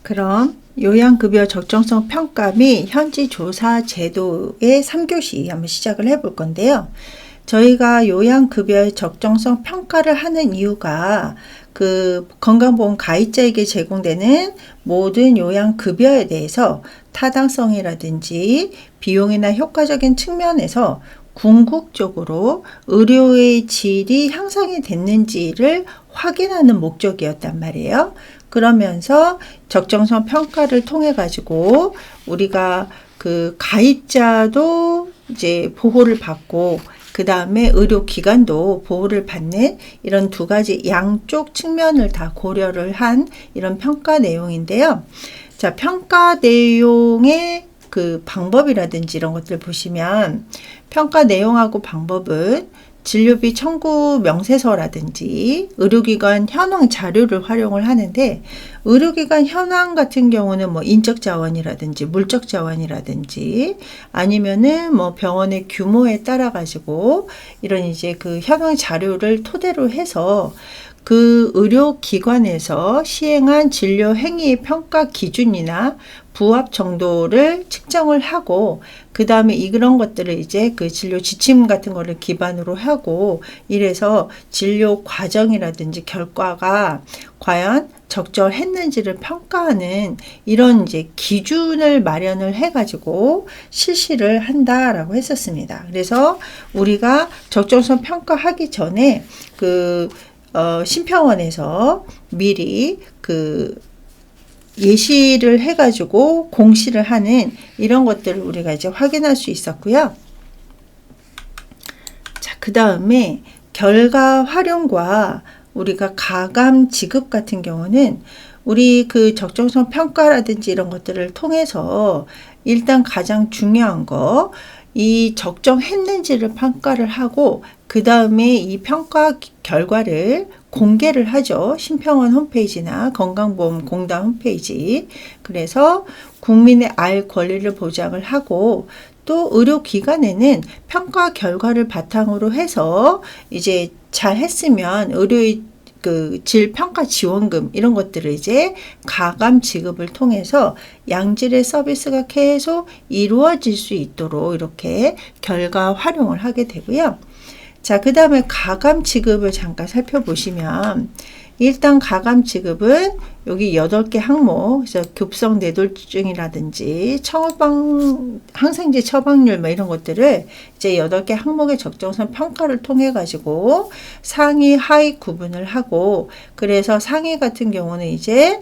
그럼 요양급여 적정성 평가 및 현지 조사 제도의 3교시 한번 시작을 해볼 건데요. 저희가 요양급여의 적정성 평가를 하는 이유가 그 건강보험 가입자에게 제공되는 모든 요양급여에 대해서 타당성이라든지 비용이나 효과적인 측면에서 궁극적으로 의료의 질이 향상이 됐는지를 확인하는 목적이었단 말이에요. 그러면서 적정성 평가를 통해 가지고 우리가 그 가입자도 이제 보호를 받고 그 다음에 의료기관도 보호를 받는 이런 두 가지 양쪽 측면을 다 고려를 한 이런 평가 내용인데요. 자, 평가 내용의 그 방법이라든지 이런 것들 보시면 평가 내용하고 방법은 진료비 청구 명세서라든지 의료기관 현황 자료를 활용을 하는데, 의료기관 현황 같은 경우는 뭐 인적 자원이라든지 물적 자원이라든지 아니면은 뭐 병원의 규모에 따라 가지고 이런 이제 그 현황 자료를 토대로 해서 그 의료기관에서 시행한 진료 행위의 평가 기준이나 부합 정도를 측정을 하고, 그 다음에 이런 것들을 이제 그 진료 지침 같은 거를 기반으로 하고, 이래서 진료 과정이라든지 결과가 과연 적절했는지를 평가하는 이런 이제 기준을 마련을 해가지고 실시를 한다라고 했었습니다. 그래서 우리가 적정성 평가하기 전에 심평원에서 미리 그 예시를 해가지고 공시를 하는 이런 것들을 우리가 이제 확인할 수 있었고요. 자, 그 다음에 결과 활용과 우리가 가감 지급 같은 경우는 우리 그 적정성 평가라든지 이런 것들을 통해서 일단 가장 중요한 거, 이 적정했는지를 평가를 하고 그 다음에 이 평가 결과를 공개를 하죠. 심평원 홈페이지나 건강보험공단 홈페이지. 그래서 국민의 알 권리를 보장을 하고, 또 의료기관에는 평가 결과를 바탕으로 해서 이제 잘 했으면 의료의 그 질평가 지원금 이런 것들을 이제 가감 지급을 통해서 양질의 서비스가 계속 이루어질 수 있도록 이렇게 결과 활용을 하게 되고요. 자, 그 다음에 가감 지급을 잠깐 살펴보시면, 일단 가감 지급은 여기 8개 항목, 그래서 급성 뇌졸중이라든지 항생제 처방률 뭐 이런 것들을 이제 8개 항목의 적정성 평가를 통해 가지고 상위 하위 구분을 하고, 그래서 상위 같은 경우는 이제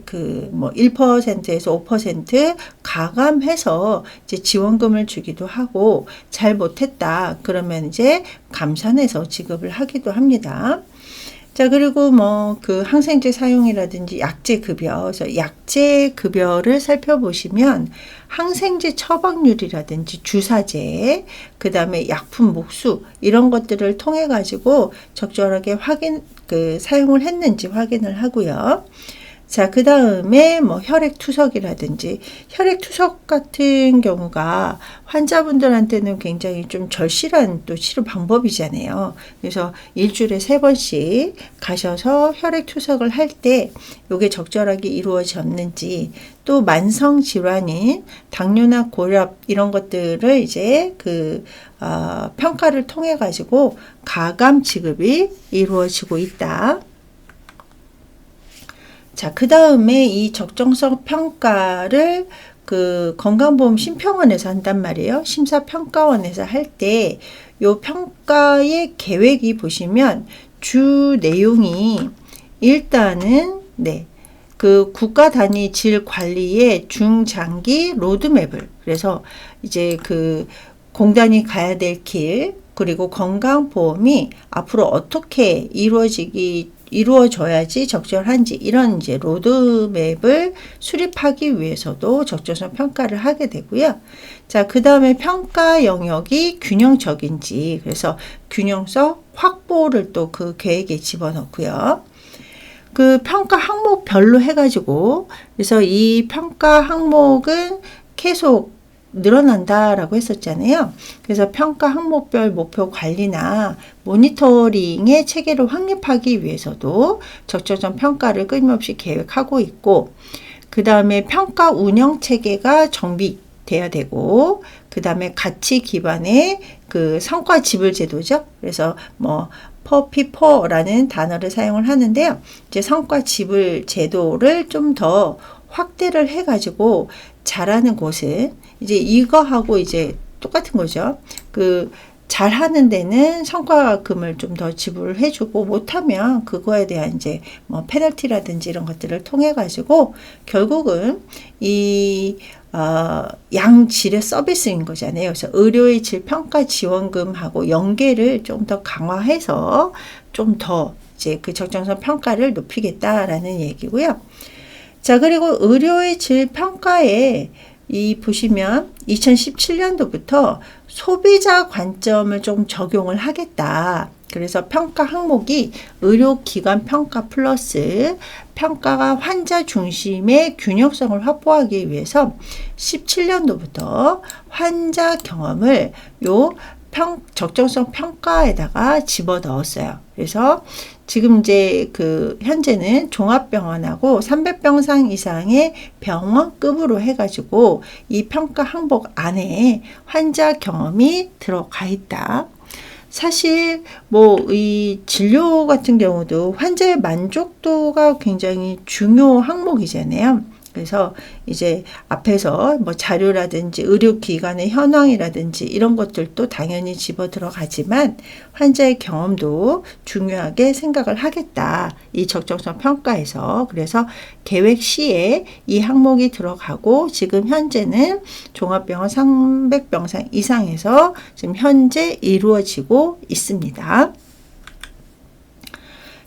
그 뭐 1%에서 5% 가감해서 이제 지원금을 주기도 하고, 잘 못했다 그러면 이제 감산해서 지급을 하기도 합니다. 자, 그리고 뭐 그 항생제 사용이라든지 약제 급여, 그래서 약제 급여를 살펴보시면 항생제 처방률이라든지 주사제, 그 다음에 약품 목수 이런 것들을 통해 가지고 적절하게 사용을 했는지 확인을 하고요. 자, 그 다음에 뭐 혈액투석이라든지, 혈액투석 같은 경우가 환자분들한테는 굉장히 좀 절실한 또 치료 방법이잖아요. 그래서 일주일에 3번씩 가셔서 혈액투석을 할 때 이게 적절하게 이루어졌는지, 또 만성 질환인 당뇨나 고혈압 이런 것들을 이제 평가를 통해 가지고 가감 지급이 이루어지고 있다. 자, 그 다음에 이 적정성 평가를 그 건강보험 심평원에서 한단 말이에요. 심사평가원에서 할 때 요 평가의 계획이 보시면 주 내용이 일단은 그 국가 단위 질 관리의 중장기 로드맵을, 그래서 이제 그 공단이 가야 될 길, 그리고 건강보험이 앞으로 어떻게 이루어져야지 적절한지 이런 이제 로드맵을 수립하기 위해서도 적정성 평가를 하게 되고요. 자, 그 다음에 평가 영역이 균형적인지, 그래서 균형성 확보를 또 그 계획에 집어넣고요. 그 평가 항목별로 해가지고, 그래서 이 평가 항목은 계속 늘어난다라고 했었잖아요. 그래서 평가 항목별 목표 관리나 모니터링의 체계를 확립하기 위해서도 적정성 평가를 끊임없이 계획하고 있고, 그 다음에 평가 운영 체계가 정비돼야 되고, 그 다음에 가치 기반의 그 성과 지불 제도죠. 그래서 뭐 퍼피퍼라는 단어를 사용을 하는데요. 이제 성과 지불 제도를 좀 더 확대를 해가지고 잘하는 곳은 이제 이거하고 이제 똑같은 거죠. 그 잘하는 데는 성과금을 좀 더 지불을 해주고, 못하면 그거에 대한 이제 뭐 페널티라든지 이런 것들을 통해 가지고 결국은 이 양질의 서비스인 거잖아요. 그래서 의료의 질 평가 지원금하고 연계를 좀 더 강화해서 좀 더 이제 그 적정성 평가를 높이겠다라는 얘기고요. 자, 그리고 의료의 질 평가에 이 보시면 2017년도부터 소비자 관점을 좀 적용을 하겠다. 그래서 평가 항목이 의료기관 평가 플러스 평가가 환자 중심의 균형성을 확보하기 위해서 17년도부터 환자 경험을 요 적정성 평가에다가 집어 넣었어요. 그래서 지금 이제 그 현재는 종합병원하고 300병상 이상의 병원급으로 해가지고 이 평가 항목 안에 환자 경험이 들어가 있다. 사실 뭐 이 진료 같은 경우도 환자의 만족도가 굉장히 중요 항목이잖아요. 그래서 이제 앞에서 뭐 자료라든지 의료기관의 현황이라든지 이런 것들도 당연히 집어 들어가지만 환자의 경험도 중요하게 생각을 하겠다. 이 적정성 평가에서. 그래서 계획 시에 이 항목이 들어가고, 지금 현재는 종합병원 300병상 이상에서 지금 현재 이루어지고 있습니다.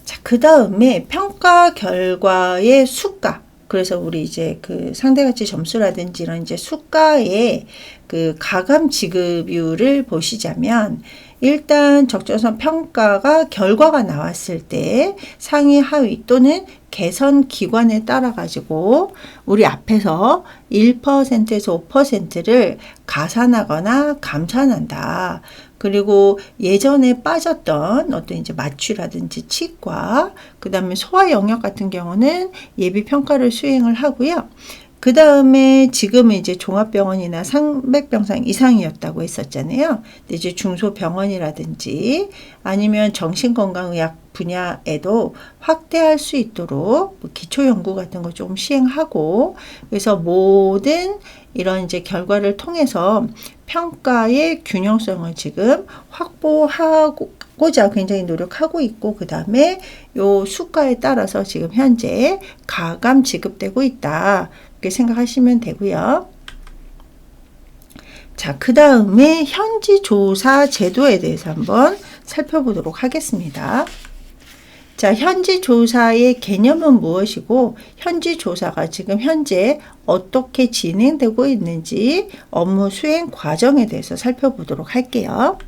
자, 그 다음에 평가 결과의 수가. 그래서 우리 이제 그 상대가치 점수라든지 이런 이제 수가의 그 가감 지급률을 보시자면, 일단 적정성 평가가 결과가 나왔을 때 상위 하위 또는 개선 기관에 따라 가지고 우리 앞에서 1%에서 5%를 가산하거나 감산한다. 그리고 예전에 빠졌던 어떤 이제 마취라든지 치과, 그 다음에 소화 영역 같은 경우는 예비 평가를 수행을 하고요. 그 다음에 지금은 이제 종합병원이나 300병상 이상이었다고 했었잖아요. 근데 이제 중소병원이라든지 아니면 정신건강의학 분야에도 확대할 수 있도록 기초연구 같은 거 좀 시행하고, 그래서 모든 이런 이제 결과를 통해서 평가의 균형성을 지금 확보하고자 굉장히 노력하고 있고, 그 다음에 요 수가에 따라서 지금 현재 가감 지급되고 있다. 이렇게 생각하시면 되고요. 자, 그 다음에 현지조사 제도에 대해서 한번 살펴보도록 하겠습니다. 자, 현지조사의 개념은 무엇이고, 현지조사가 지금 현재 어떻게 진행되고 있는지 업무 수행 과정에 대해서 살펴보도록 할게요.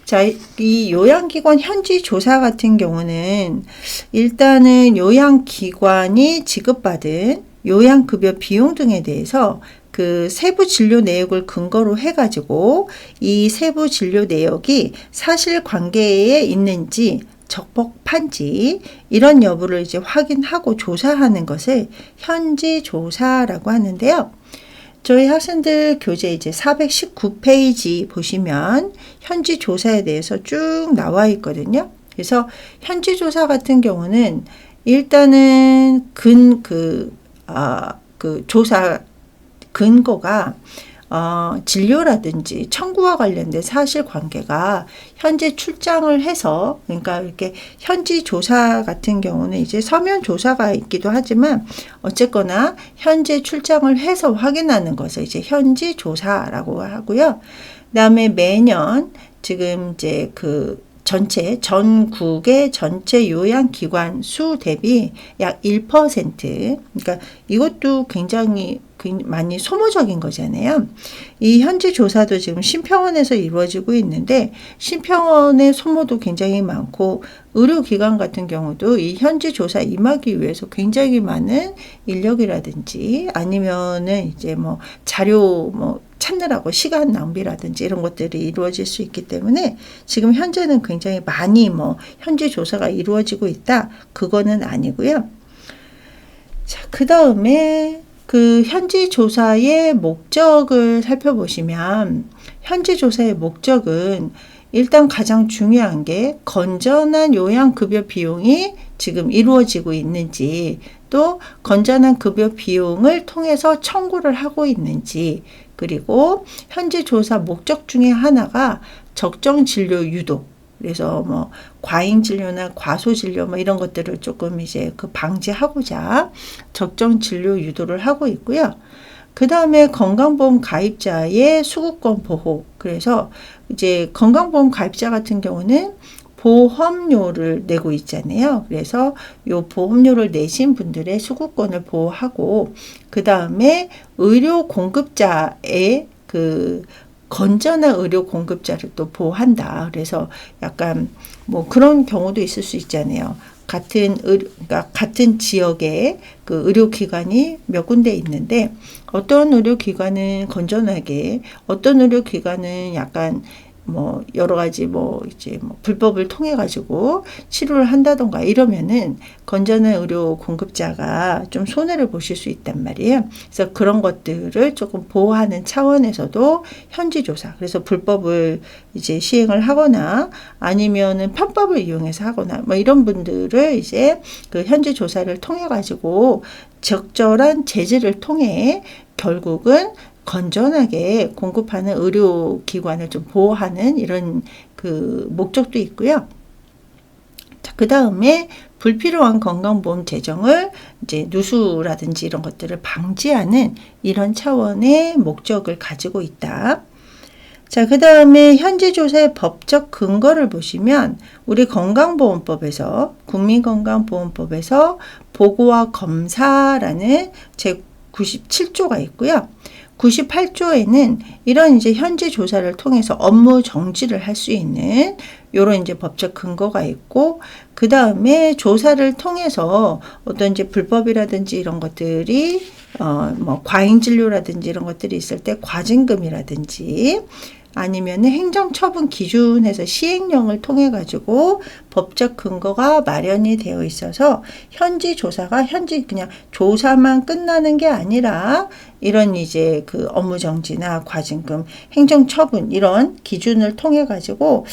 자, 이 요양기관 현지조사 같은 경우는 일단은 요양기관이 지급받은 요양급여 비용 등에 대해서 그 세부 진료 내역을 근거로 해가지고 이 세부 진료 내역이 사실관계에 있는지 적법한지 이런 여부를 이제 확인하고 조사하는 것을 현지조사라고 하는데요. 저희 학생들 교재 이제 419페이지 보시면 현지조사에 대해서 쭉 나와 있거든요. 그래서 현지조사 같은 경우는 일단은 조사 근거가 진료라든지 청구와 관련된 사실관계가 현재 출장을 해서, 그러니까 이렇게 현지 조사 같은 경우는 이제 서면 조사가 있기도 하지만 어쨌거나 현재 출장을 해서 확인하는 것을 이제 현지 조사라고 하고요. 그다음에 매년 지금 이제 그 전국의 전체 요양기관 수 대비 약 1%, 그러니까 이것도 굉장히 많이 소모적인 거잖아요. 이 현지 조사도 지금 심평원에서 이루어지고 있는데, 심평원의 소모도 굉장히 많고, 의료기관 같은 경우도 이 현지 조사 임하기 위해서 굉장히 많은 인력이라든지 아니면은 이제 뭐 자료 찾느라고 시간 낭비라든지 이런 것들이 이루어질 수 있기 때문에 지금 현재는 굉장히 많이 현지 조사가 이루어지고 있다. 그거는 아니고요. 자, 그 다음에 그 현지 조사의 목적을 살펴보시면 현지 조사의 목적은 일단 가장 중요한 게 건전한 요양급여 비용이 지금 이루어지고 있는지, 또 건전한 급여 비용을 통해서 청구를 하고 있는지, 그리고 현지 조사 목적 중에 하나가 적정 진료 유도, 그래서 뭐 과잉 진료나 과소 진료 뭐 이런 것들을 조금 이제 그 방지하고자 적정 진료 유도를 하고 있고요. 그 다음에 건강보험 가입자의 수급권 보호. 그래서 이제 건강보험 가입자 같은 경우는 보험료를 내고 있잖아요. 그래서 요 보험료를 내신 분들의 수급권을 보호하고, 그 다음에 의료 공급자의 그 건전한 의료 공급자를 또 보호한다. 그래서 약간 뭐 그런 경우도 있을 수 있잖아요. 그러니까 같은 지역에 그 의료기관이 몇 군데 있는데, 어떤 의료기관은 건전하게, 어떤 의료기관은 약간 뭐 여러 가지 뭐 이제 뭐 불법을 통해 가지고 치료를 한다던가 이러면은 건전한 의료 공급자가 좀 손해를 보실 수 있단 말이에요. 그래서 그런 것들을 조금 보호하는 차원에서도 현지 조사, 그래서 불법을 이제 시행을 하거나 아니면은 편법을 이용해서 하거나 뭐 이런 분들을 이제 그 현지 조사를 통해 가지고 적절한 제재를 통해 결국은 건전하게 공급하는 의료기관을 좀 보호하는 이런 그 목적도 있고요. 자, 그 다음에 불필요한 건강보험 재정을 이제 누수라든지 이런 것들을 방지하는 이런 차원의 목적을 가지고 있다. 자, 그 다음에 현지 조사의 법적 근거를 보시면 우리 건강보험법에서, 국민건강보험법에서 보고와 검사라는 제97조가 있고요. 98조에는 이런 이제 현지 조사를 통해서 업무 정지를 할 수 있는 요런 이제 법적 근거가 있고, 그 다음에 조사를 통해서 어떤 이제 불법이라든지 이런 것들이 뭐 과잉 진료라든지 이런 것들이 있을 때 과징금이라든지 아니면 행정처분 기준에서 시행령을 통해 가지고 법적 근거가 마련이 되어 있어서 현지 조사가 현지 그냥 조사만 끝나는 게 아니라 이런 이제 그 업무 정지나 과징금, 행정처분 이런 기준을 통해 가지고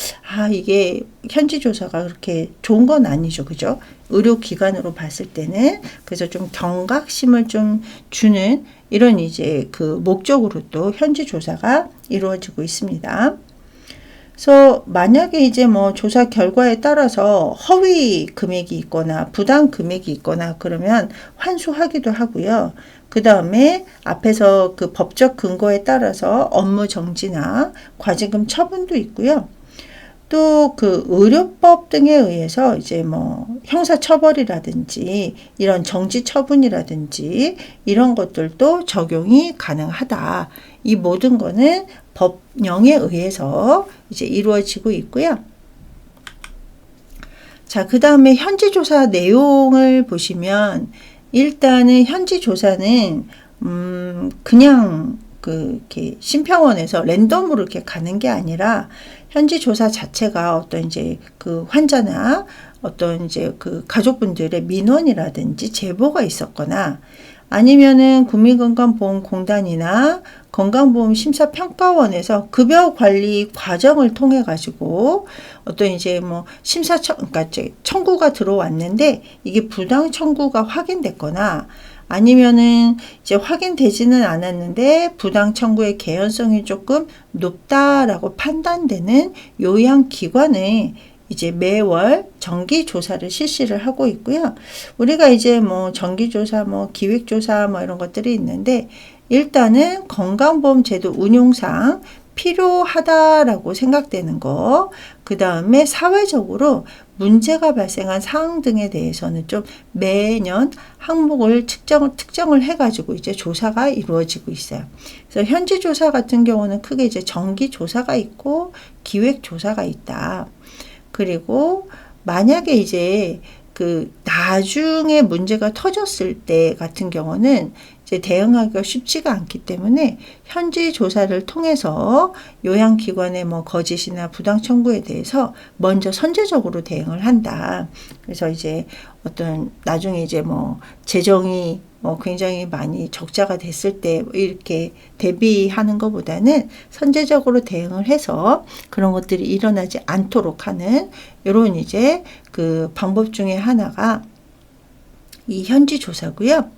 이게 현지 조사가 그렇게 좋은 건 아니죠, 그죠? 의료기관으로 봤을 때는. 그래서 좀 경각심을 좀 주는 이런 이제 그 목적으로 또 현지 조사가 이루어지고 있습니다. 그래서 만약에 이제 뭐 조사 결과에 따라서 허위 금액이 있거나 부당 금액이 있거나 그러면 환수하기도 하고요. 그 다음에 앞에서 그 법적 근거에 따라서 업무 정지나 과징금 처분도 있고요. 또 그 의료법 등에 의해서 이제 뭐 형사처벌이라든지 이런 정지처분이라든지 이런 것들도 적용이 가능하다. 이 모든 거는 법령에 의해서 이제 이루어지고 있고요. 자, 그 다음에 현지 조사 내용을 보시면 일단은 현지 조사는 그냥 이렇게 심평원에서 랜덤으로 이렇게 가는 게 아니라 현지 조사 자체가 어떤 이제 그 환자나 어떤 이제 그 가족분들의 민원이라든지 제보가 있었거나 아니면은 국민건강보험공단이나 건강보험심사평가원에서 급여 관리 과정을 통해 가지고 어떤 이제 뭐 그러니까 청구가 들어왔는데 이게 부당 청구가 확인됐거나 아니면은 이제 확인되지는 않았는데 부당 청구의 개연성이 조금 높다라고 판단되는 요양기관에 이제 매월 정기조사를 실시를 하고 있고요. 우리가 이제 뭐 정기조사, 뭐 기획조사 뭐 이런 것들이 있는데 일단은 건강보험제도 운용상 필요하다라고 생각되는 거, 그 다음에 사회적으로 문제가 발생한 사항 등에 대해서는 좀 매년 항목을 특정을 해가지고 이제 조사가 이루어지고 있어요. 그래서 현지 조사 같은 경우는 크게 이제 정기 조사가 있고 기획 조사가 있다. 그리고 만약에 이제 그 나중에 문제가 터졌을 때 같은 경우는 이제 대응하기가 쉽지가 않기 때문에 현지 조사를 통해서 요양기관의 뭐 거짓이나 부당 청구에 대해서 먼저 선제적으로 대응을 한다. 그래서 이제 어떤 나중에 이제 뭐 재정이 굉장히 많이 적자가 됐을 때 이렇게 대비하는 것보다는 선제적으로 대응을 해서 그런 것들이 일어나지 않도록 하는 이런 이제 그 방법 중에 하나가 이 현지 조사고요.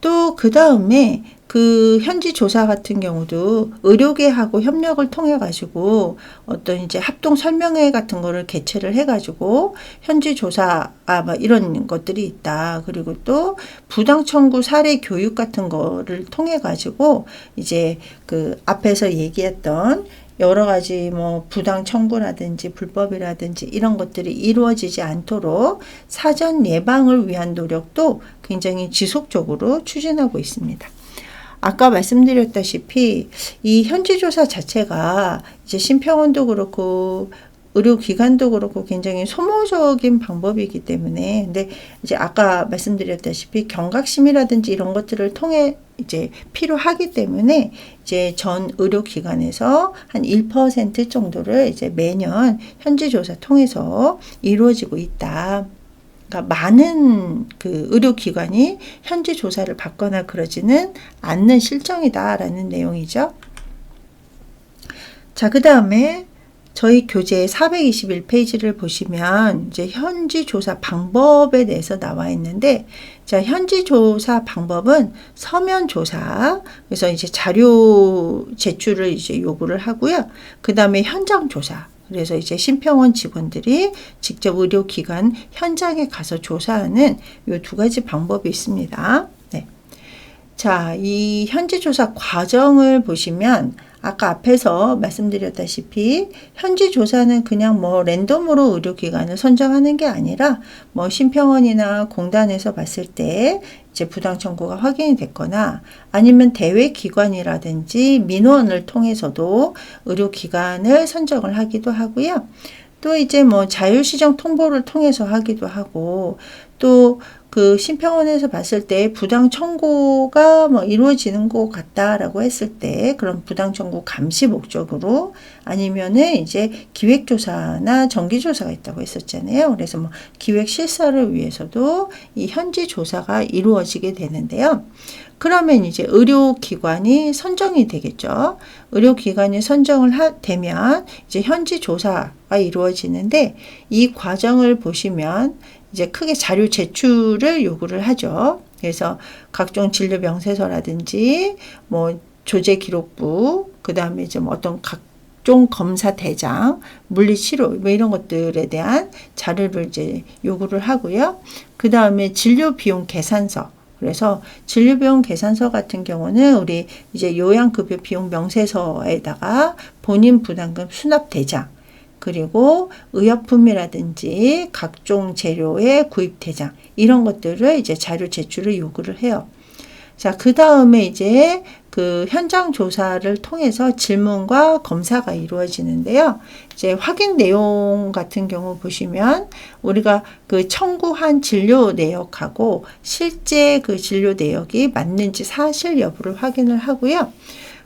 또 그 다음에 그 현지 조사 같은 경우도 의료계하고 협력을 통해 가지고 어떤 이제 합동 설명회 같은 거를 개최를 해 가지고 현지 조사 뭐 이런 것들이 있다. 그리고 또 부당 청구 사례 교육 같은 거를 통해 가지고 이제 그 앞에서 얘기했던 여러 가지 뭐 부당 청구라든지 불법이라든지 이런 것들이 이루어지지 않도록 사전 예방을 위한 노력도 굉장히 지속적으로 추진하고 있습니다. 아까 말씀드렸다시피 이 현지조사 자체가 이제 심평원도 그렇고 의료기관도 그렇고 굉장히 소모적인 방법이기 때문에 근데 이제 아까 말씀드렸다시피 경각심이라든지 이런 것들을 통해 이제 필요하기 때문에 이제 전 의료기관에서 한 1% 정도를 이제 매년 현지조사 통해서 이루어지고 있다. 그러니까 많은 그 의료기관이 현지 조사를 받거나 그러지는 않는 실정이다라는 내용이죠. 자, 그 다음에 저희 교재 421페이지를 보시면 이제 현지 조사 방법에 대해서 나와 있는데, 자, 현지 조사 방법은 서면 조사, 그래서 이제 자료 제출을 이제 요구를 하고요. 그 다음에 현장 조사. 그래서 이제 심평원 직원들이 직접 의료기관 현장에 가서 조사하는 이 두 가지 방법이 있습니다. 네. 자, 이 현지조사 과정을 보시면 아까 앞에서 말씀드렸다시피 현지조사는 그냥 뭐 랜덤으로 의료기관을 선정하는 게 아니라 뭐 심평원이나 공단에서 봤을 때 이제 부당 청구가 확인이 됐거나 아니면 대외기관이라든지 민원을 통해서도 의료기관을 선정을 하기도 하고요. 또 이제 뭐 자율시정 통보를 통해서 하기도 하고 또 그 심평원에서 봤을 때 부당 청구가 뭐 이루어지는 것 같다라고 했을 때 그런 부당 청구 감시 목적으로 아니면은 이제 기획조사나 정기조사가 있다고 했었잖아요. 그래서 뭐 기획 실사를 위해서도 이 현지 조사가 이루어지게 되는데요. 그러면 이제 의료기관이 선정이 되겠죠. 의료기관이 선정을 되면 이제 현지 조사가 이루어지는데 이 과정을 보시면 이제 크게 자료 제출을 요구를 하죠. 그래서 각종 진료 명세서라든지 뭐 조제 기록부, 그 다음에 좀 어떤 각종 검사 대장, 물리치료 뭐 이런 것들에 대한 자료를 이제 요구를 하고요. 그 다음에 진료 비용 계산서. 그래서 진료비용 계산서 같은 경우는 우리 이제 요양급여 비용 명세서에다가 본인 부담금 수납 대장, 그리고 의약품이라든지 각종 재료의 구입 대장 이런 것들을 이제 자료 제출을 요구를 해요. 자, 그 다음에 이제 그 현장 조사를 통해서 질문과 검사가 이루어지는데요. 이제 확인 내용 같은 경우 보시면 우리가 그 청구한 진료 내역하고 실제 그 진료 내역이 맞는지 사실 여부를 확인을 하고요.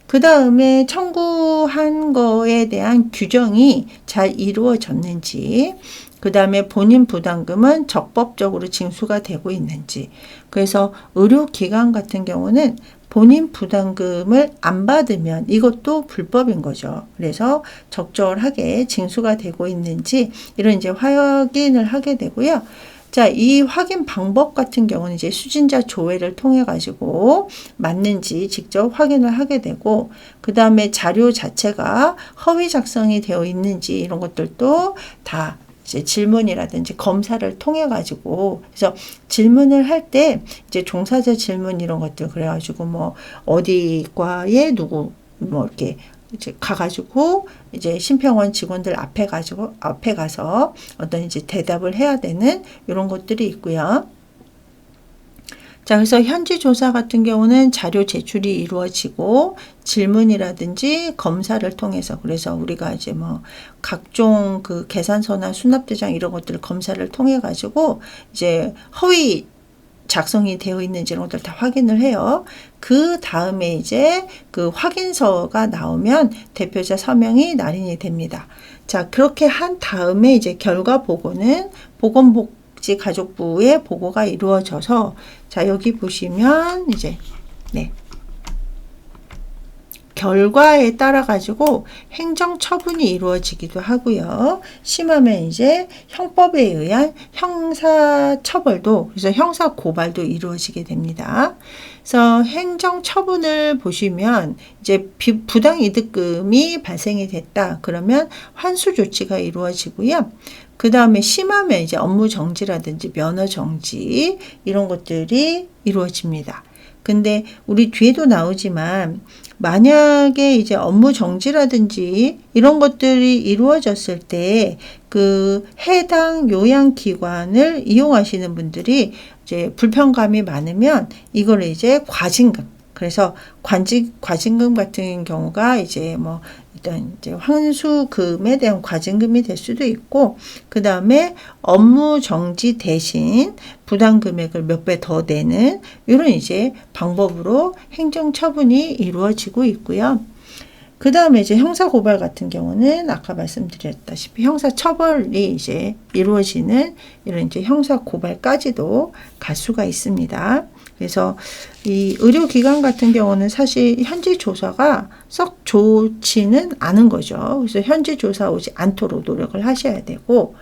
그 다음에 청구한 거에 대한 규정이 잘 이루어졌는지, 그 다음에 본인 부담금은 적법적으로 징수가 되고 있는지. 그래서 의료기관 같은 경우는 본인 부담금을 안 받으면 이것도 불법인 거죠. 그래서 적절하게 징수가 되고 있는지 이런 이제 확인을 하게 되고요. 자, 이 확인 방법 같은 경우는 이제 수진자 조회를 통해 가지고 맞는지 직접 확인을 하게 되고, 그 다음에 자료 자체가 허위 작성이 되어 있는지 이런 것들도 다 이제 질문이라든지 검사를 통해 가지고, 그래서 질문을 할 때 이제 종사자 질문 이런 것들 그래가지고 뭐 어디 과에 누구 뭐 이렇게 이제 가가지고 이제 심평원 직원들 앞에 가서 어떤 이제 대답을 해야 되는 이런 것들이 있고요. 자, 그래서 현지 조사 같은 경우는 자료 제출이 이루어지고 질문이라든지 검사를 통해서, 그래서 우리가 이제 뭐 각종 그 계산서나 수납대장 이런 것들을 검사를 통해 가지고 이제 허위 작성이 되어 있는지 이런 것들 다 확인을 해요. 그 다음에 이제 그 확인서가 나오면 대표자 서명이 날인이 됩니다. 자, 그렇게 한 다음에 이제 결과 보고는 복지가족부에 보고가 이루어져서 자 여기 보시면 이제 네. 결과에 따라 가지고 행정 처분이 이루어지기도 하고요. 심하면 이제 형법에 의한 형사 처벌도 그래서 형사 고발도 이루어지게 됩니다. 그래서 행정 처분을 보시면 이제 부당 이득금이 발생이 됐다. 그러면 환수 조치가 이루어지고요. 그 다음에 심하면 이제 업무 정지라든지 면허 정지 이런 것들이 이루어집니다. 근데 우리 뒤에도 나오지만 만약에 이제 업무 정지라든지 이런 것들이 이루어졌을 때 그 해당 요양기관을 이용하시는 분들이 이제 불편감이 많으면 이걸 이제 과징금 그래서 과징금 같은 경우가 이제 뭐 일단 이제 환수금에 대한 과징금이 될 수도 있고 그 다음에 업무 정지 대신 부당 금액을 몇 배 더 내는 이런 이제 방법으로 행정 처분이 이루어지고 있고요. 그 다음에 이제 형사 고발 같은 경우는 아까 말씀드렸다시피 형사 처벌이 이제 이루어지는 이런 이제 형사 고발까지도 갈 수가 있습니다. 그래서 이 의료기관 같은 경우는 사실 현지 조사가 썩 좋지는 않은 거죠. 그래서 현지 조사 오지 않도록 노력을 하셔야 되고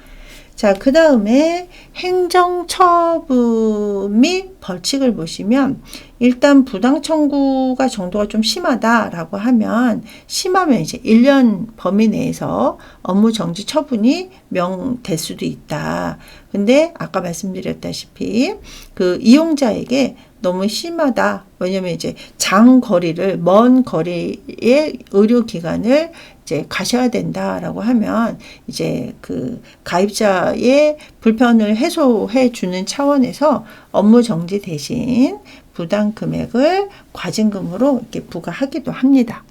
자, 그 다음에 행정처분 및 벌칙을 보시면 일단 부당 청구가 정도가 좀 심하다라고 하면 심하면 이제 1년 범위 내에서 업무 정지 처분이 명될 수도 있다. 근데 아까 말씀드렸다시피 그 이용자에게 너무 심하다. 왜냐면 이제 장거리를 먼 거리의 의료기관을 이제 가셔야 된다라고 하면 이제 그 가입자의 불편을 해소해 주는 차원에서 업무 정지 대신 부당 금액을 과징금으로 이렇게 부과하기도 합니다.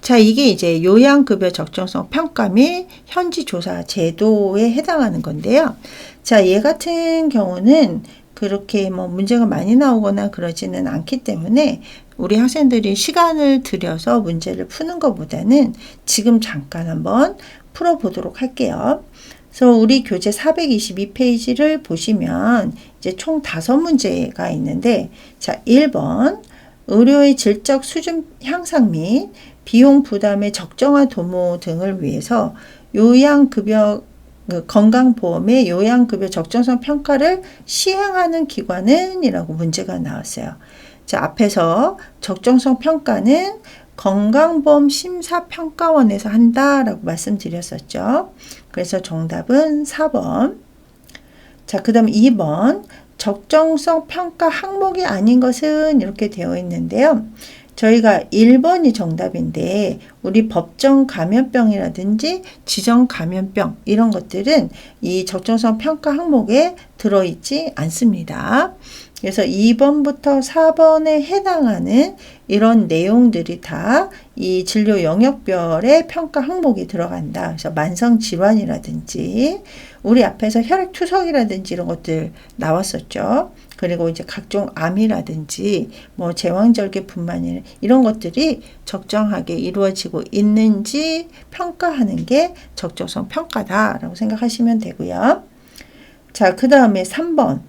자, 이게 이제 요양급여 적정성 평가 및 현지 조사 제도에 해당하는 건데요. 자, 얘 같은 경우는 그렇게 뭐 문제가 많이 나오거나 그러지는 않기 때문에 우리 학생들이 시간을 들여서 문제를 푸는 것보다는 지금 잠깐 한번 풀어보도록 할게요. 그래서 우리 교재 422페이지를 보시면 이제 총 5문제가 있는데 자, 1번 의료의 질적 수준 향상 및 비용 부담의 적정한 도모 등을 위해서 요양급여 건강보험의 요양급여 적정성 평가를 시행하는 기관은 이라고 문제가 나왔어요. 자, 앞에서 적정성 평가는 건강보험 심사평가원에서 한다라고 말씀드렸었죠. 그래서 정답은 4번. 자, 그 다음 2번 적정성 평가 항목이 아닌 것은 이렇게 되어 있는데요. 저희가 1번이 정답인데 우리 법정 감염병이라든지 지정 감염병 이런 것들은 이 적정성 평가 항목에 들어있지 않습니다. 그래서 2번부터 4번에 해당하는 이런 내용들이 다 이 진료 영역별의 평가 항목이 들어간다. 그래서 만성 질환이라든지 우리 앞에서 혈액투석이라든지 이런 것들 나왔었죠. 그리고 이제 각종 암이라든지 뭐 제왕절개뿐만 이런 것들이 적정하게 이루어지고 있는지 평가하는 게 적정성 평가다라고 생각하시면 되고요. 자, 그 다음에 3번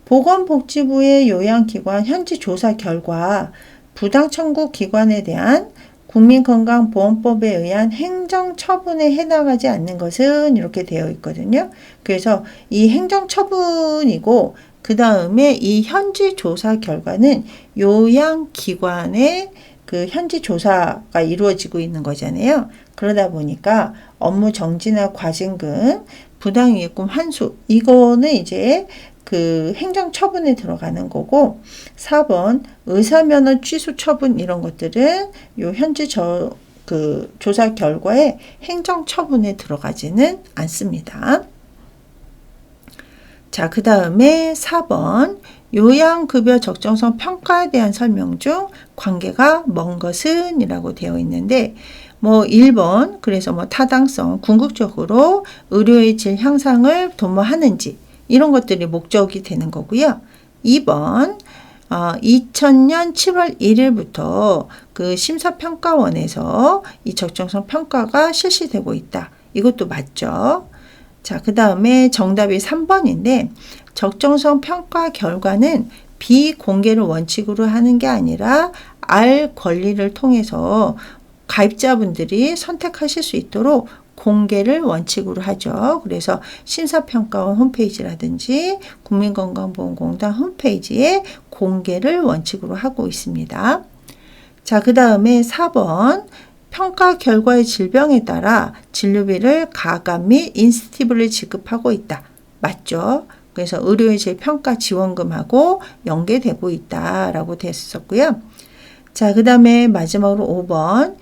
보건복지부의 요양기관 현지 조사 결과 부당 청구 기관에 대한 국민건강보험법에 의한 행정처분에 해당하지 않는 것은 이렇게 되어 있거든요. 그래서 이 행정처분이고 그 다음에 이 현지 조사 결과는 요양기관의 그 현지 조사가 이루어지고 있는 거잖아요. 그러다 보니까 업무 정지나 과징금, 부당이익금 환수 이거는 이제 그 행정처분에 들어가는 거고 4번 의사면허 취소 처분 이런 것들은 요 현지 그 조사 결과에 행정처분에 들어가지는 않습니다. 자, 그 다음에 4번 요양급여 적정성 평가에 대한 설명 중 관계가 먼 것은 이라고 되어 있는데 뭐 1번 그래서 뭐 타당성 궁극적으로 의료의 질 향상을 도모하는지 이런 것들이 목적이 되는 거고요. 2번 2000년 7월 1일부터 그 심사평가원에서 이 적정성 평가가 실시되고 있다. 이것도 맞죠. 자, 그 다음에 정답이 3번인데 적정성 평가 결과는 비공개를 원칙으로 하는 게 아니라 알 권리를 통해서 가입자분들이 선택하실 수 있도록 공개를 원칙으로 하죠. 그래서 심사평가원 홈페이지라든지 국민건강보험공단 홈페이지에 공개를 원칙으로 하고 있습니다. 자, 그 다음에 4번 평가 결과의 질병에 따라 진료비를 가감 및 인센티브를 지급하고 있다. 맞죠? 그래서 의료의 질 평가 지원금하고 연계되고 있다라고 됐었고요. 자, 그 다음에 마지막으로 5번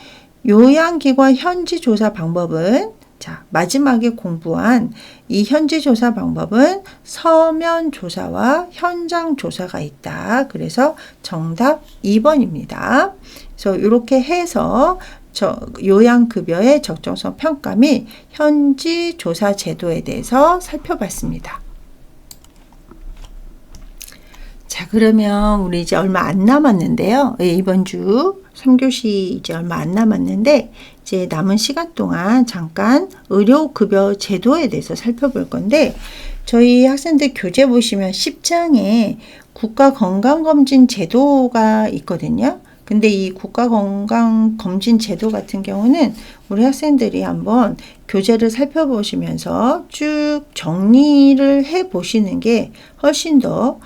요양기관 현지 조사 방법은, 자, 마지막에 공부한 이 현지 조사 방법은 서면 조사와 현장 조사가 있다. 그래서 정답 2번입니다. 그래서 이렇게 해서 요양급여의 적정성 평가 및 현지 조사 제도에 대해서 살펴봤습니다. 자, 그러면 우리 이제 얼마 안 남았는데요. 이번 주 3교시 이제 얼마 안 남았는데 이제 남은 시간 동안 잠깐 의료급여 제도에 대해서 살펴볼 건데, 저희 학생들 교재 보시면 10장에 국가건강검진 제도가 있거든요. 근데 이 국가건강검진 제도 같은 경우는 우리 학생들이 한번 교재를 살펴보시면서 쭉 정리를 해 보시는 게 훨씬 더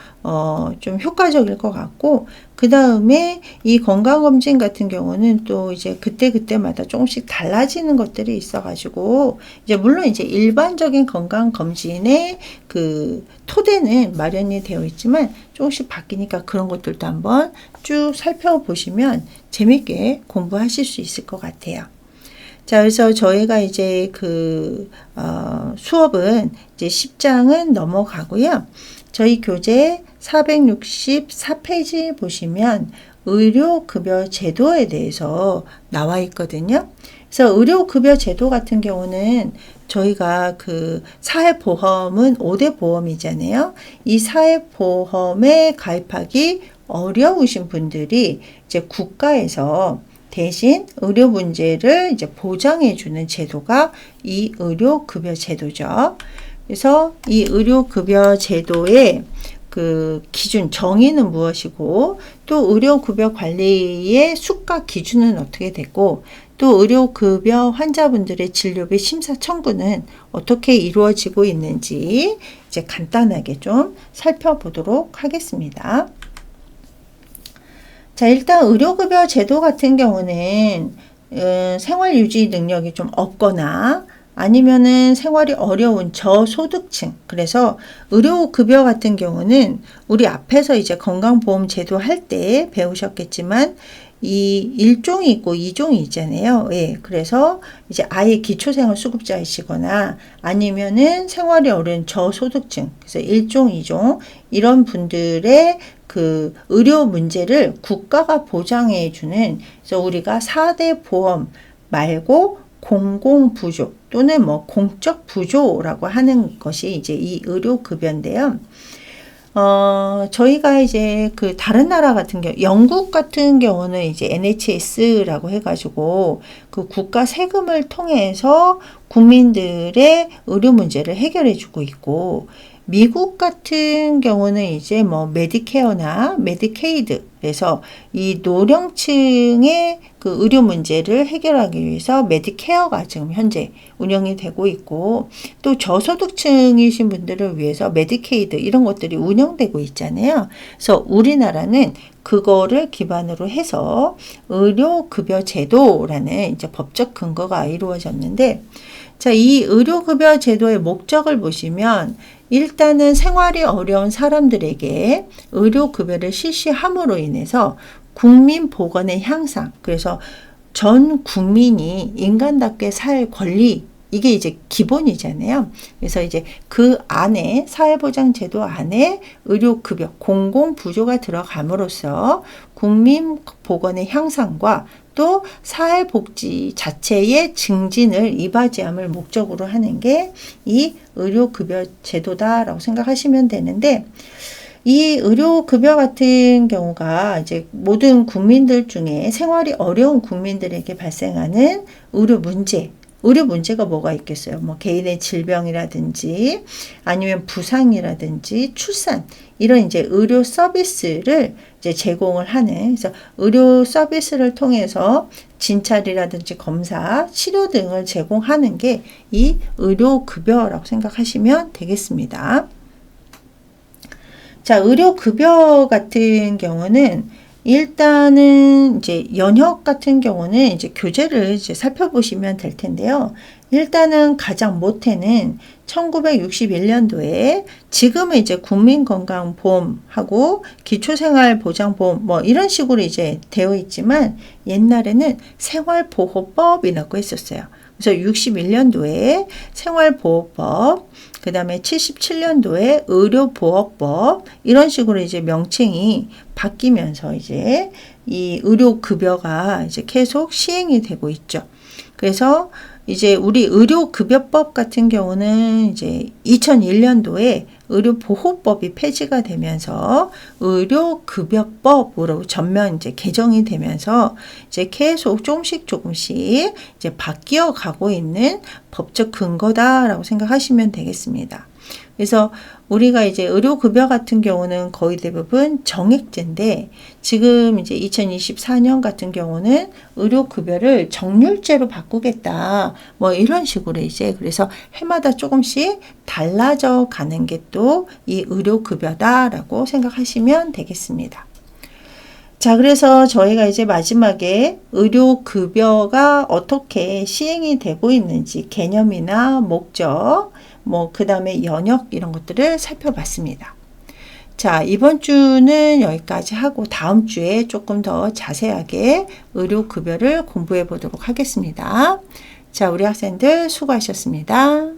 좀 효과적일 것 같고, 그 다음에 이 건강검진 같은 경우는 또 이제 그때마다 조금씩 달라지는 것들이 있어가지고, 이제 물론 이제 일반적인 건강검진의 그 토대는 마련이 되어 있지만 조금씩 바뀌니까 그런 것들도 한번 쭉 살펴보시면 재밌게 공부하실 수 있을 것 같아요. 자, 그래서 저희가 이제 수업은 이제 10장은 넘어가고요. 저희 교재 464페이지 보시면 의료급여 제도에 대해서 나와 있거든요. 그래서 의료급여 제도 같은 경우는 저희가 사회보험은 5대 보험이잖아요. 이 사회보험에 가입하기 어려우신 분들이 이제 국가에서 대신 의료 문제를 이제 보장해주는 제도가 이 의료급여 제도죠. 그래서 이 의료급여 제도의 기준, 정의는 무엇이고, 또 의료급여 관리의 수가 기준은 어떻게 되고, 또 의료급여 환자분들의 진료비 심사 청구는 어떻게 이루어지고 있는지 이제 간단하게 좀 살펴보도록 하겠습니다. 자, 일단 의료급여 제도 같은 경우는 생활유지 능력이 좀 없거나 아니면은 생활이 어려운 저소득층, 그래서 의료급여 같은 경우는 우리 앞에서 이제 건강보험 제도 할 때 배우셨겠지만 이 1종이 있고 2종이 있잖아요. 예, 그래서 이제 아예 기초생활수급자이시거나 아니면은 생활이 어려운 저소득층, 그래서 1종, 2종 이런 분들의 의료 문제를 국가가 보장해 주는, 그래서 우리가 4대 보험 말고 공공부조 또는 공적 부조라고 하는 것이 이제 이 의료급여인데요. 저희가 이제 다른 나라 같은 경우, 영국 같은 경우는 이제 NHS라고 해가지고 국가 세금을 통해서 국민들의 의료 문제를 해결해 주고 있고, 미국 같은 경우는 이제 메디케어나 메디케이드, 그래서 이 노령층의 의료 문제를 해결하기 위해서 메디케어가 지금 현재 운영이 되고 있고, 또 저소득층이신 분들을 위해서 메디케이드 이런 것들이 운영되고 있잖아요. 그래서 우리나라는 그거를 기반으로 해서 의료급여 제도라는 이제 법적 근거가 이루어졌는데, 자, 이 의료급여 제도의 목적을 보시면 일단은 생활이 어려운 사람들에게 의료급여를 실시함으로 인해서 국민 보건의 향상, 그래서 전 국민이 인간답게 살 권리, 이게 이제 기본이잖아요. 그래서 이제 그 안에 사회보장제도 안에 의료급여, 공공부조가 들어감으로써 국민 보건의 향상과 또 사회복지 자체의 증진을 이바지함을 목적으로 하는 게 이 의료급여 제도다라고 생각하시면 되는데, 이 의료급여 같은 경우가 이제 모든 국민들 중에 생활이 어려운 국민들에게 발생하는 의료 문제, 의료 문제가 뭐가 있겠어요? 뭐 개인의 질병이라든지 아니면 부상이라든지 출산 이런 이제 의료 서비스를 이제 제공을 하는, 그래서 의료 서비스를 통해서 진찰이라든지 검사, 치료 등을 제공하는 게 이 의료급여라고 생각하시면 되겠습니다. 자, 의료급여 같은 경우는 일단은 이제 연역 같은 경우는 이제 교재를 이제 살펴보시면 될 텐데요. 일단은 가장 못해는 1961년도에 지금은 이제 국민건강보험하고 기초생활보장보험 뭐 이런 식으로 이제 되어 있지만 옛날에는 생활보호법이라고 했었어요. 그래서 61년도에 생활보호법, 그 다음에 77년도에 의료보호법 이런 식으로 이제 명칭이 바뀌면서 이제 이 의료급여가 이제 계속 시행이 되고 있죠. 그래서 이제 우리 의료급여법 같은 경우는 이제 2001년도에 의료보호법이 폐지가 되면서 의료급여법으로 전면 이제 개정이 되면서 이제 계속 조금씩 이제 바뀌어 가고 있는 법적 근거다라고 생각하시면 되겠습니다. 그래서 우리가 이제 의료급여 같은 경우는 거의 대부분 정액제인데 지금 이제 2024년 같은 경우는 의료급여를 정률제로 바꾸겠다. 뭐 이런 식으로 이제 그래서 해마다 조금씩 달라져 가는 게 또 이 의료급여다라고 생각하시면 되겠습니다. 자, 그래서 저희가 이제 마지막에 의료급여가 어떻게 시행이 되고 있는지 개념이나 목적, 뭐 그 다음에 연역 이런 것들을 살펴봤습니다. 자, 이번 주는 여기까지 하고 다음 주에 조금 더 자세하게 의료급여를 공부해 보도록 하겠습니다. 자, 우리 학생들 수고하셨습니다.